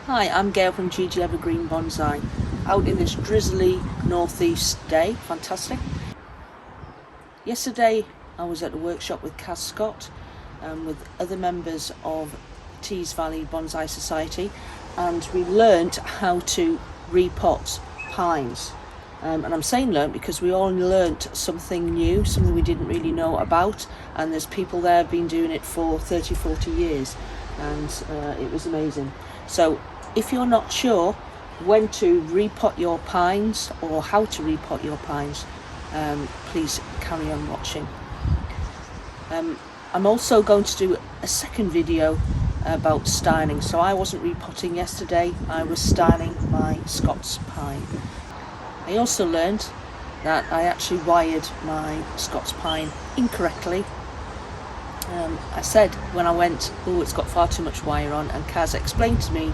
Hi, I'm Gail from GG Evergreen Bonsai, out in this drizzly northeast day. Fantastic. Yesterday I was at a workshop with Caz Scott with other members of Tees Valley Bonsai Society, and we learnt how to repot pines. And I'm saying learnt because we all learnt something new, something we didn't really know about, and there's people there have been doing it for 30-40 years, and it was amazing. So if you're not sure when to repot your pines or how to repot your pines, please carry on watching. I'm also going to do a second video about styling. So I wasn't repotting yesterday, I was styling my Scots pine. I also learned that I actually wired my Scots pine incorrectly. I said when I went, oh, it's got far too much wire on, and Caz explained to me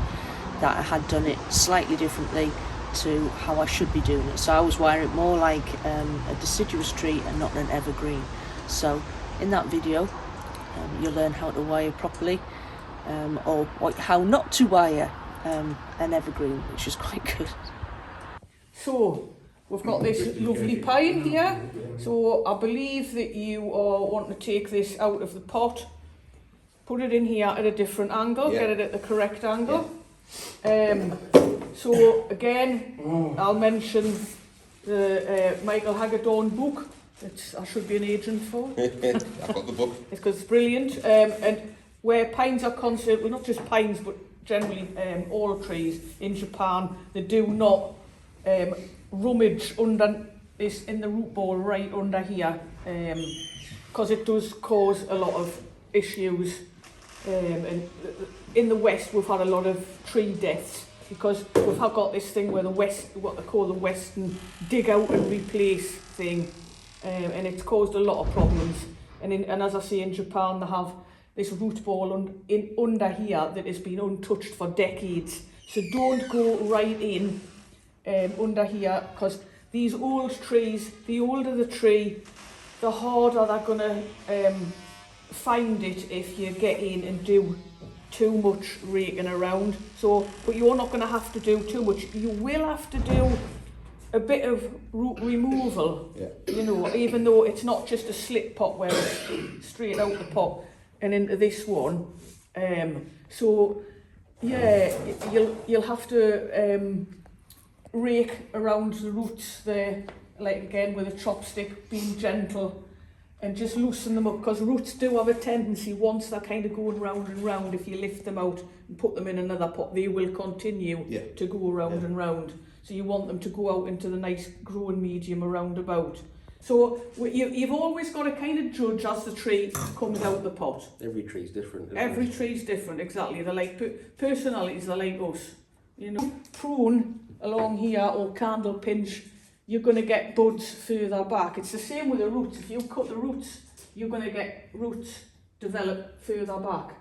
that I had done it slightly differently to how I should be doing it. So I was wiring it more like a deciduous tree and not an evergreen. So in that video you'll learn how to wire properly, or how not to wire an evergreen, which is quite good. So we've got this lovely pine here. So I believe that you want to take this out of the pot, put it in here at a different angle, get it at the correct angle. So again, I'll mention the Michael Hagedorn book. I should be an agent for. I've got the book. It's because it's brilliant. And where pines are considered, well, not just pines, but generally all trees in Japan, they do not rummage under this in the root ball right under here, because it does cause a lot of issues. And in the West, we've had a lot of tree deaths because we've got this thing where what they call the Western dig out and replace thing, and it's caused a lot of problems. And as I say, in Japan, they have this root ball under here that has been untouched for decades. So don't go right in under here, because these old trees, the older the tree, the harder they're going to find it if you get in and do too much raking around. So, but you're not going to have to do too much. You will have to do a bit of root removal, you know, even though it's not just a slip pot where it's straight out the pot and into this one. So yeah, you'll have to rake around the roots there, like again with a chopstick, being gentle, and just loosen them up, because roots do have a tendency, once they're kind of going round and round, if you lift them out and put them in another pot, they will continue to go round and round. So you want them to go out into the nice growing medium around about. So you've always got to kind of judge as the tree comes out the pot. Every tree's different. Every tree's different, exactly. They're like personalities, they're like us. You know, prune along here or candle pinch, you're going to get buds further back. It's the same with the roots. If you cut the roots, you're going to get roots develop further back.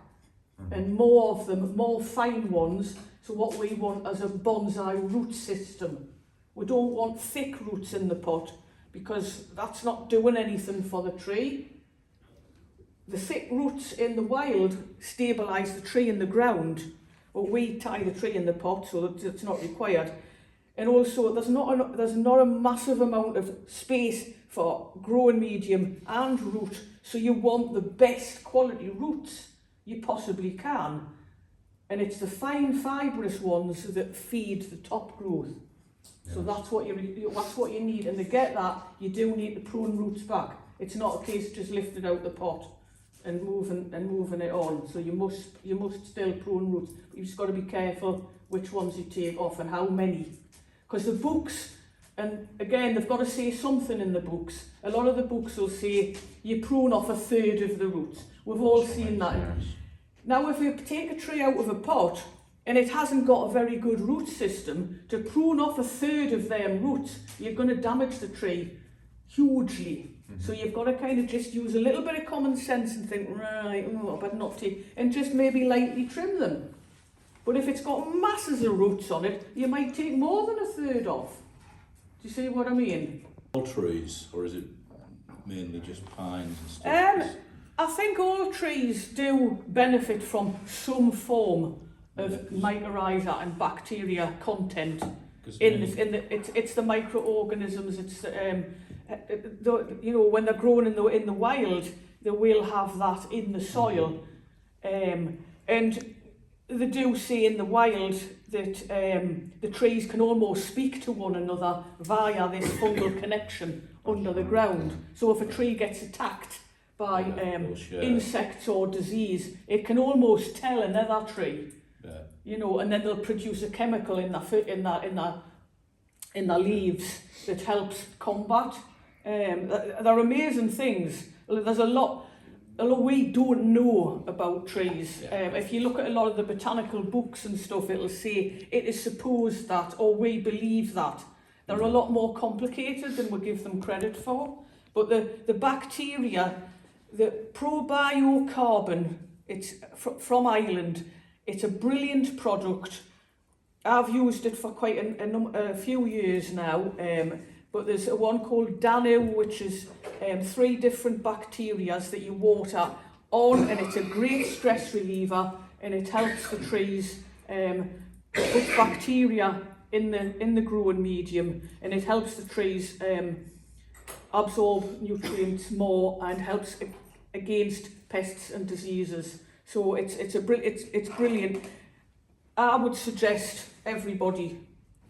And more of them, more fine ones. So what we want as a bonsai root system. We don't want thick roots in the pot, because that's not doing anything for the tree. The thick roots in the wild stabilise the tree in the ground, but we tie the tree in the pot so that it's not required. And also there's not a massive amount of space for growing medium and root, so you want the best quality roots you possibly can. And it's the fine fibrous ones that feed the top growth. So that's what you need, and to get that you do need to prune roots back. It's not a case of just lift it out the pot and moving it on. So you must still prune roots, but you've just got to be careful which ones you take off and how many. Because the books, and again, they've got to say something in the books. A lot of the books will say you prune off 1/3 of the roots. We've all seen that. Now, if you take a tree out of a pot and it hasn't got a very good root system, to prune off 1/3 of them roots, you're going to damage the tree hugely. So you've got to kind of just use a little bit of common sense and think, right, I better not take, and just maybe lightly trim them. But if it's got masses of roots on it, you might take more than 1/3 off. Do you see what I mean? All trees, or is it mainly just pines and stuff? I think all trees do benefit from some form of mycorrhiza and bacteria content 'Cause it's the microorganisms. It's you know, when they're grown in the wild, they will have that in the soil, and they do say in the wild that the trees can almost speak to one another via this fungal connection under the ground. So if a tree gets attacked by insects or disease, it can almost tell another tree. Yeah. You know, and then they'll produce a chemical in the leaves that helps combat. They're amazing things. There's a lot we don't know about trees. If you look at a lot of the botanical books and stuff, it'll say it is supposed that, or we believe that. They're a lot more complicated than we give them credit for. But the bacteria, the probiocarbon, it's from Ireland. It's a brilliant product. I've used it for quite a few years now. But there's one called Danu, which is 3 different bacteria that you water on, and it's a great stress reliever, and it helps the trees put bacteria in the growing medium, and it helps the trees absorb nutrients more and helps against pests and diseases. So it's brilliant. I would suggest everybody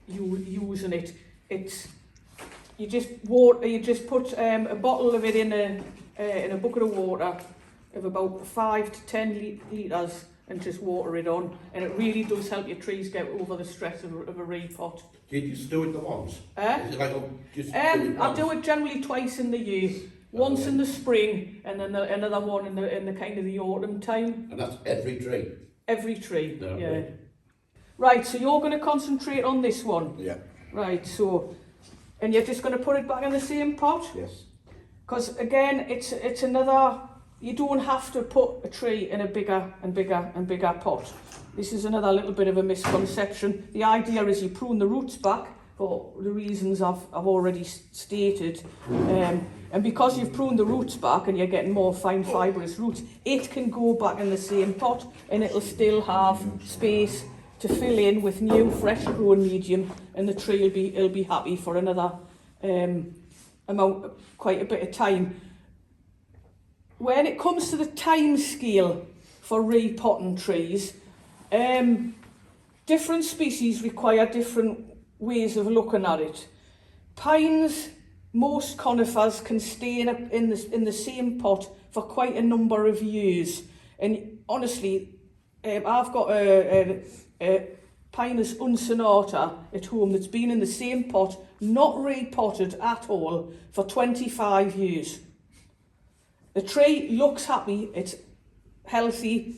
using it. You just put a bottle of it in a bucket of water of about 5 to 10 litres and just water it on, and it really does help your trees get over the stress of a repot. Do you just do it the once? Is it like just do it I once? do it generally twice in the year. Once in the spring, and then another one in the kind of the autumn time. And that's every tree? Every tree, No, yeah. right. Right, so you're going to concentrate on this one. Yeah. Right, so, and you're just going to put it back in the same pot? Yes. Because again, it's another, you don't have to put a tree in a bigger and bigger and bigger pot. This is another little bit of a misconception. The idea is you prune the roots back for the reasons I've already stated. And because you've pruned the roots back and you're getting more fine fibrous roots, it can go back in the same pot and it'll still have space to fill in with new fresh growing medium, and the tree will be happy for another quite a bit of time. When it comes to the time scale for repotting trees, different species require different ways of looking at it. Pines, most conifers can stay in the same pot for quite a number of years. And honestly, I've got a Pinus unsonata at home that's been in the same pot, not repotted at all, for 25 years. The tree looks happy, it's healthy,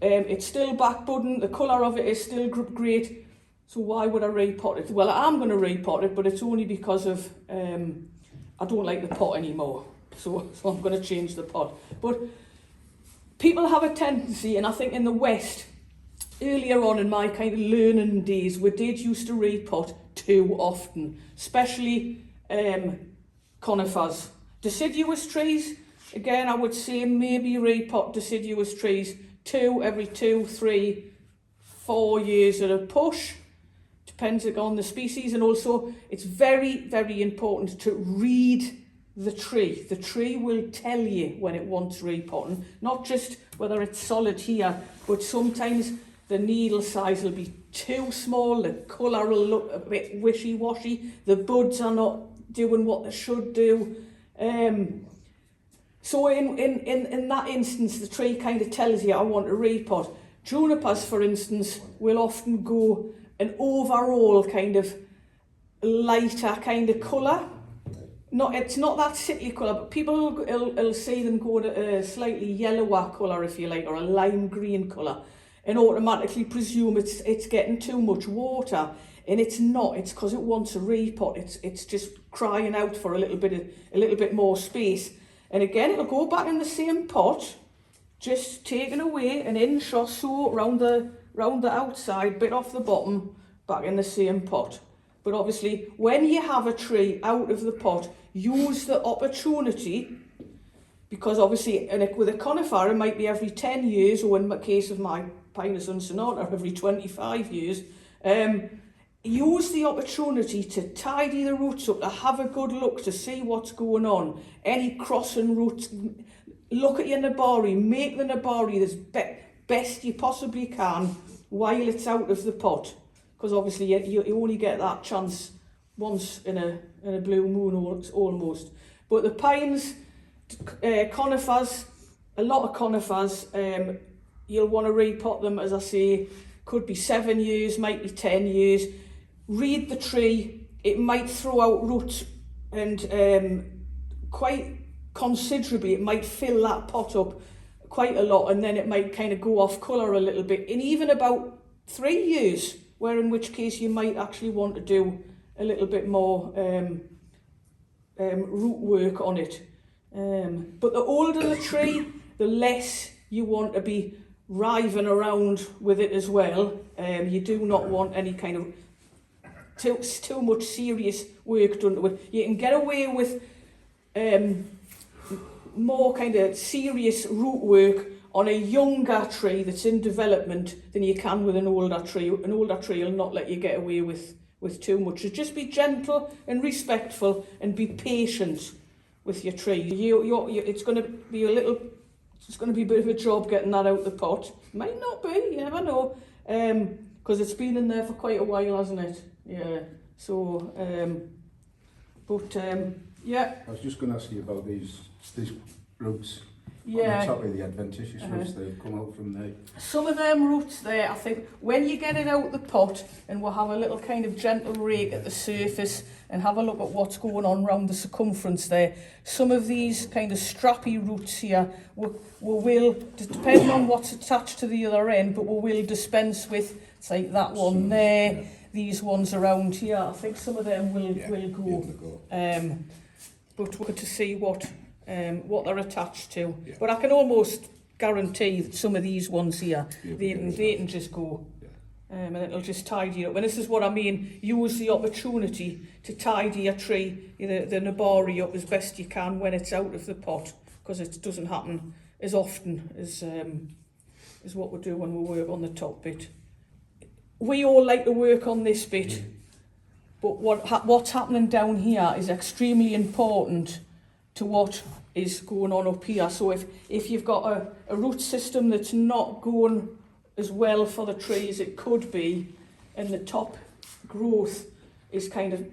it's still back budding, the colour of it is still great. So why would I repot it? Well, I'm going to repot it, but it's only because of I don't like the pot anymore. So I'm going to change the pot. But people have a tendency, and I think in the West, earlier on in my kind of learning days, we did used to repot too often, especially conifers. Deciduous trees, again, I would say maybe repot deciduous trees every 2, 3, 4 years at a push. Depends on the species, and also it's very, very important to read the tree. The tree will tell you when it wants repotting, not just whether it's solid here, but sometimes the needle size will be too small, the colour will look a bit wishy-washy, the buds are not doing what they should do. So in that instance, the tree kind of tells you, I want a repot. Junipers, for instance, will often go an overall kind of lighter kind of colour. It's not that sickly colour, but people will see them go to a slightly yellower colour, if you like, or a lime green colour, and automatically presume it's getting too much water. And it's not. It's because it wants a repot. It's just crying out for a little bit more space. And again, it'll go back in the same pot, just taking away an inch or so round the outside, bit off the bottom, back in the same pot. But obviously, when you have a tree out of the pot, use the opportunity, because obviously with a conifer, it might be every 10 years, or in the case of my Pinus unsonata every 25 years. Use the opportunity to tidy the roots up, to have a good look, to see what's going on. Any crossing roots, look at your nabari, make the nabari as best you possibly can while it's out of the pot. Because obviously you only get that chance once in a blue moon almost. But the pines, conifers, a lot of conifers, you'll want to repot them, as I say, could be 7 years, might be 10 years. Read the tree, it might throw out roots and quite considerably, it might fill that pot up quite a lot, and then it might kind of go off colour a little bit in even about 3 years, where in which case you might actually want to do a little bit more root work on it. But the older the tree, the less you want to be writhing around with it as well. You do not want any kind of too much serious work done to it. You can get away with more kind of serious root work on a younger tree that's in development than you can with an older tree. An older tree will not let you get away with too much. So just be gentle and respectful and be patient with your tree. It's going to be a bit of a job getting that out the pot. Might not be, you never know. Because it's been in there for quite a while, hasn't it? Yeah. So, yeah. I was just going to ask you about these roots. Yeah. On the top of the adventitious roots, they've come out from there. Some of them roots there, I think, when you get it out the pot, and we'll have a little kind of gentle rake at the surface and have a look at what's going on around the circumference there. Some of these kind of strappy roots here, we will, depending on what's attached to the other end, but we will dispense with, say, that one there, these ones around here. I think some of them will go. But we're going to see what they're attached to. Yeah. But I can almost guarantee that some of these ones here, they can just go. And it'll just tidy up. And this is what I mean, use the opportunity to tidy your tree, the nabari up as best you can when it's out of the pot, because it doesn't happen as often as what we do when we work on the top bit. We all like to work on this bit, but what's happening down here is extremely important to what is going on up here. So if you've got a root system that's not going as well for the tree as it could be, and the top growth is kind of,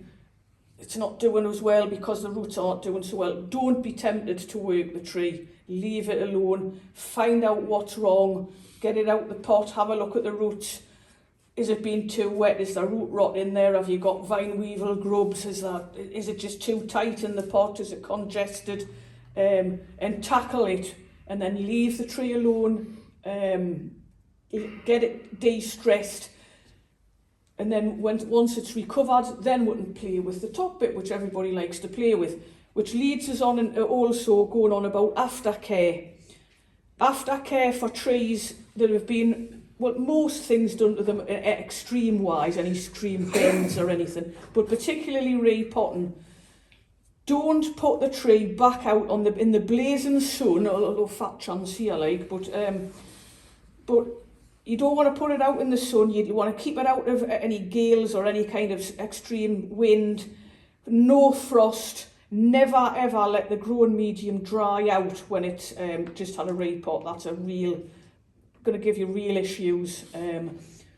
it's not doing as well because the roots aren't doing so well, don't be tempted to work the tree. Leave it alone, find out what's wrong, get it out the pot, have a look at the roots. Is it being too wet? Is there root rot in there? Have you got vine weevil grubs? Is it just too tight in the pot? Is it congested? And tackle it, and then leave the tree alone. Get it de-stressed, and then once it's recovered, then we can play with the top bit, which everybody likes to play with. Which leads us on and also going on about aftercare. Aftercare for trees that have been, well, most things done to them extreme-wise, any extreme bends or anything, but particularly repotting. Don't put the tree back out in the blazing sun, a little fat chance here, like, but you don't want to put it out in the sun. You want to keep it out of any gales or any kind of extreme wind. No frost. Never ever let the growing medium dry out when it's just had a repot. That's going to give you real issues.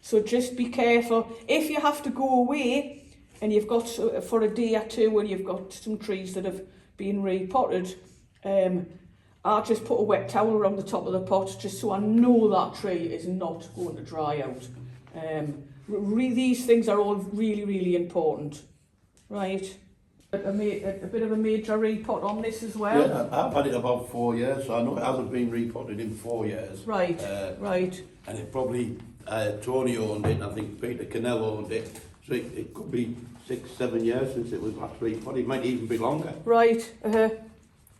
So just be careful. If you have to go away and you've got for a day or two and you've got some trees that have been repotted, I just put a wet towel around the top of the pot just so I know that tree is not going to dry out. These things are all really, really important. Right. A bit of a major repot on this as well. Yeah, I've had it about 4 years, so I know it hasn't been repotted in 4 years. Right, right. And it probably, Tony owned it, and I think Peter Cannell owned it, so it could be 6, 7 years since it was last repotted. It might even be longer. Right.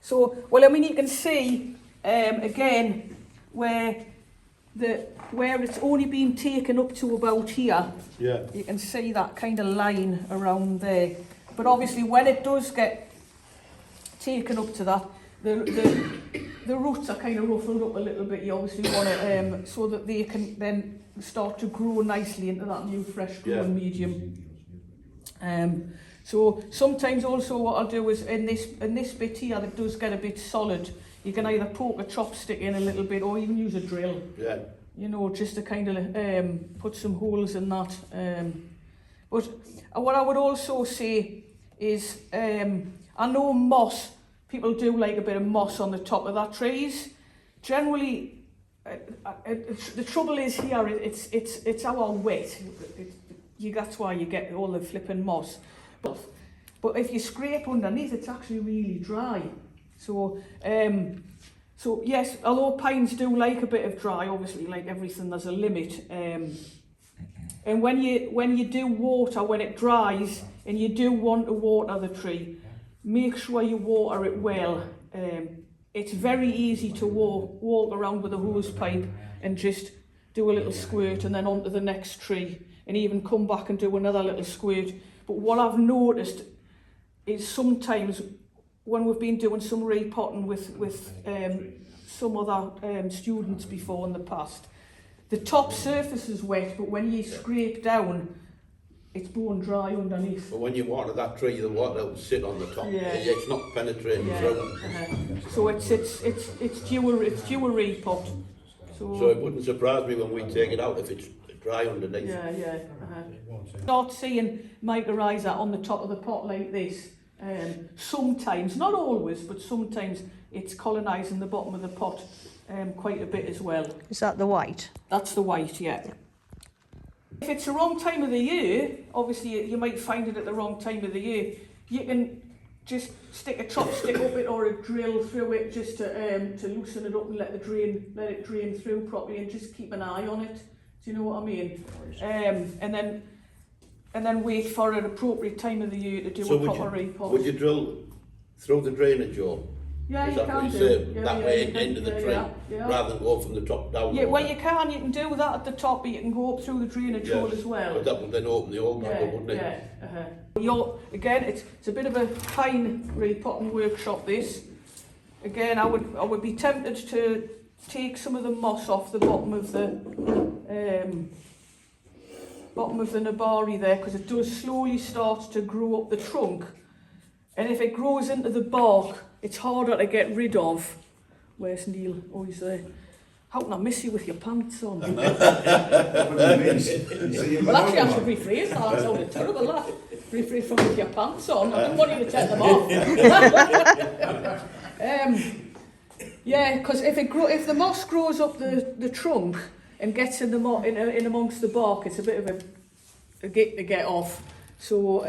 So, well, I mean, you can see again where it's only been taken up to about here. Yeah. You can see that kind of line around there. But obviously, when it does get taken up to that, the the roots are kind of ruffled up a little bit, you obviously want to, so that they can then start to grow nicely into that new fresh growing medium. So sometimes also what I'll do is in this bit here that does get a bit solid, you can either poke a chopstick in a little bit or even use a drill. Yeah. You know, just to kind of put some holes in that. But what I would also say is, I know moss, people do like a bit of moss on the top of their trees. Generally, the trouble is here, it's our wet. That's why you get all the flipping moss. But if you scrape underneath, it's actually really dry. So yes, although pines do like a bit of dry, obviously, like everything, there's a limit. And when you do water, when it dries, and you do want to water the tree, make sure you water it well. It's very easy to walk around with a hose pipe and just do a little squirt and then onto the next tree, and even come back and do another little squirt. But what I've noticed is sometimes when we've been doing some repotting with some other students before in the past, the top surface is wet, but when you scrape down, it's bone dry underneath. But when you water that tree, the water will sit on the top. Yeah. It's not penetrating through. So it's due a repot. So it wouldn't surprise me when we take it out if it's dry underneath. Yeah. Start seeing mycorrhiza on the top of the pot like this. Sometimes, not always, but sometimes it's colonising the bottom of the pot quite a bit as well. Is that the white? That's the white, yeah. If it's the wrong time of the year, obviously you might find it at the wrong time of the year, you can just stick a chopstick up it or a drill through it just to loosen it up and let it drain through properly, and just keep an eye on it. Do you know what I mean? And then wait for an appropriate time of the year to do a proper repot. Would you drill through the drainage hole? Yeah, Is you that can what do. you say? That way into the tree, yeah. rather than go from the top down. Yeah, well you can do that at the top, but you can go up through the drainage hole as well. But that would then open the hole back up, wouldn't it? Again, it's a bit of a pine repotting workshop this. Again, I would be tempted to take some of the moss off the bottom of the nabari there, because it does slowly start to grow up the trunk, and if it grows into the bark, it's harder to get rid of. Where's Neil? Oh, he's there. How can I miss you with your pants on? Well, actually, I should rephrase that. That sounded terrible, that. Rephrase from with your pants on. I didn't want you to take them off. Yeah, because if the moss grows up the trunk and gets in amongst the bark, it's a bit of a git to get off. So,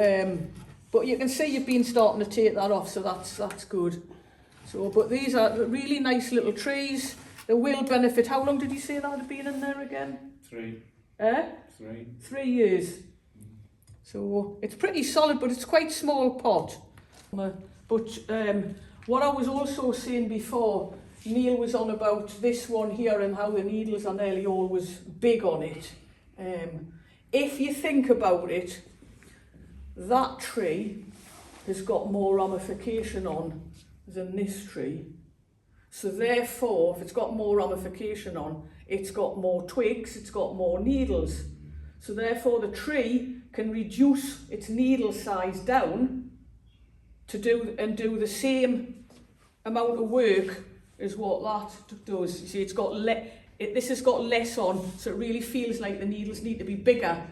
but you can see you've been starting to take that off, so that's good. So, but these are really nice little trees. They will benefit. How long did you say that had been in there again? 3. 3 years. So it's pretty solid, but it's quite small pot. But what I was also saying before, Neil was on about this one here and how the needles are nearly always big on it. If you think about it, that tree has got more ramification on than this tree. So therefore, if it's got more ramification on, it's got more twigs, it's got more needles. So therefore the tree can reduce its needle size down to do the same amount of work as what that does. You see, it's got this has got less on, so it really feels like the needles need to be bigger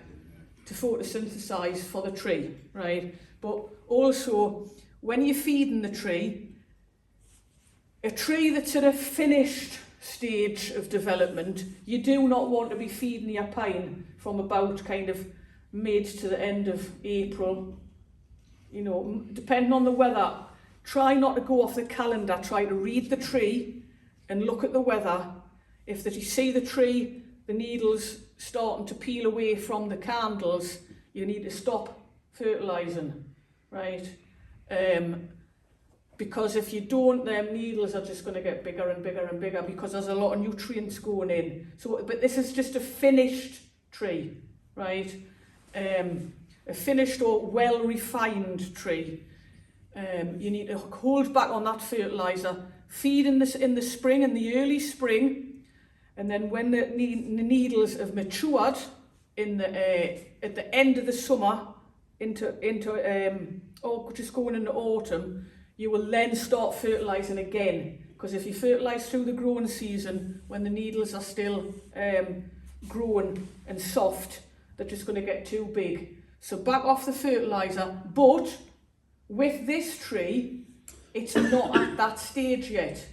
to photosynthesize for the tree, right? But also, when you're feeding the tree, a tree that's at a finished stage of development, you do not want to be feeding your pine from about kind of mid to the end of April. You know, depending on the weather, try not to go off the calendar, try to read the tree and look at the weather. If you see the tree, the needles starting to peel away from the candles, you need to stop fertilising, right? Because if you don't, them needles are just going to get bigger and bigger and bigger because there's a lot of nutrients going in. So, but this is just a finished tree, right? A finished or well-refined tree. You need to hold back on that fertiliser feed in the spring, in the early spring, and then when the needles have matured at the end of the summer or just going into autumn, you will then start fertilising again. Because if you fertilise through the growing season, when the needles are still growing and soft, they're just going to get too big. So back off the fertiliser. But with this tree, it's not at that stage yet.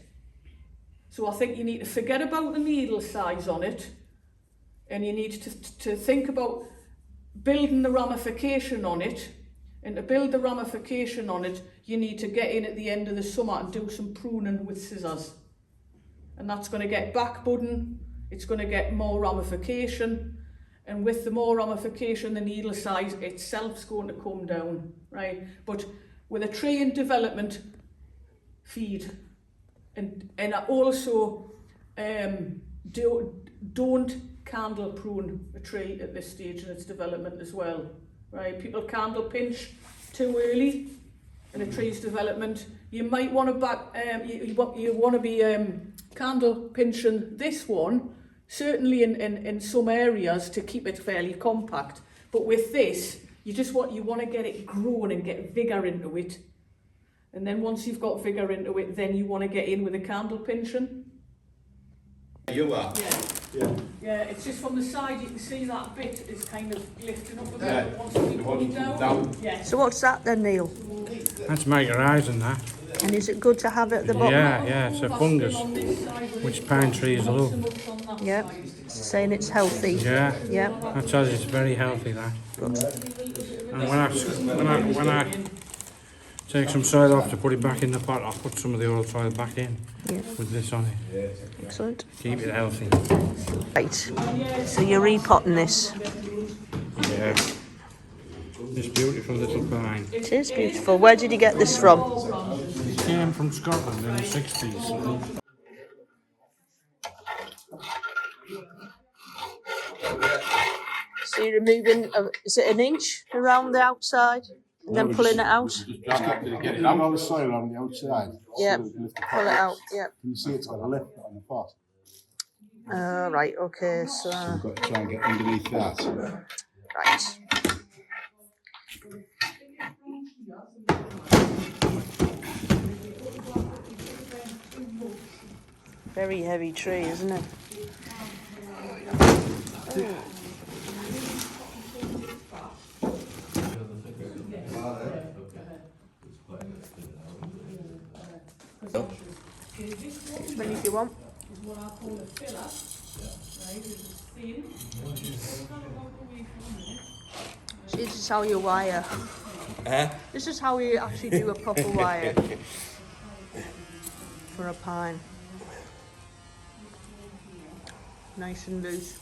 So I think you need to forget about the needle size on it, and you need to think about building the ramification on it. And to build the ramification on it, you need to get in at the end of the summer and do some pruning with scissors. And that's going to get back budding, it's going to get more ramification, and with the more ramification, the needle size itself is going to come down, right? But with a tree in development, feed. And also, don't candle prune a tree at this stage in its development as well. Right, people candle pinch too early in a tree's development. You might want to you want to be candle pinching this one, certainly in some areas, to keep it fairly compact. But with this, you want to get it growing and get vigour into it. And then once you've got vigour into it, then you want to get in with the candle pinching. You are. Yeah, it's just from the side you can see that bit is kind of lifting up a bit. It wants to be pulling down. Yeah. So what's that then, Neil? That's my horizon, that. And is it good to have it at the bottom? Yeah, it's a fungus, which pine trees love. Yeah, saying it's healthy. Yeah, Yeah. that says it's very healthy, that. And when I take some soil off to put it back in the pot, I'll put some of the old soil back in with this on it. Excellent. Keep it healthy. Right. So you're repotting this. Yeah. This beautiful little pine. It is beautiful. Where did you get this from? It came from Scotland in the 60s. So you're removing, is it an inch around the outside? And then pulling it out? Get it out of the soil on the outside. Yeah, So lift the pull it pot. out, yeah. Can you see it's got a lift on the pot? Right, okay, so... We've got to try and get underneath that. Right. Very heavy tree, isn't it? As many as you want. Is what I call a filler. Right, it's thin. This is how you wire. This is how you actually do a proper wire for a pine. Nice and loose.